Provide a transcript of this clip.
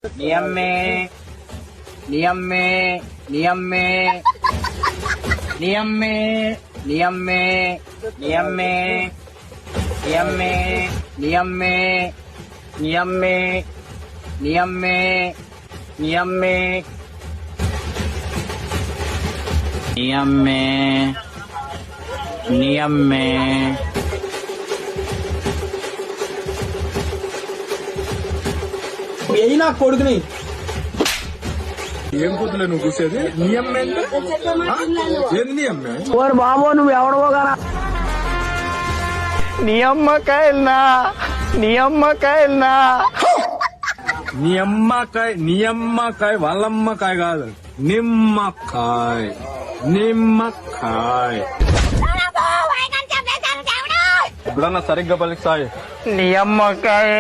नियम में नियम में नियम में नियम में नियम में नियम में नियम में नियम में नियम में नियम में नियम में नियम में नियम में यही ना కొడుకుని ఏం కూతులే నువ్వు కూసేది నియమ్ ఏంది నియమ్ ఓరు బాబు నువ్వు ఎవడవో గానా నియమ్మకాయలనా నియమ్మకాయ వాళ్ళమ్మకాయ కాదు నిమ్మకాయ నిమ్మకాయ ఎప్పుడన్నా సరిగ్గా పలికి సాయి నియమ్మకాయ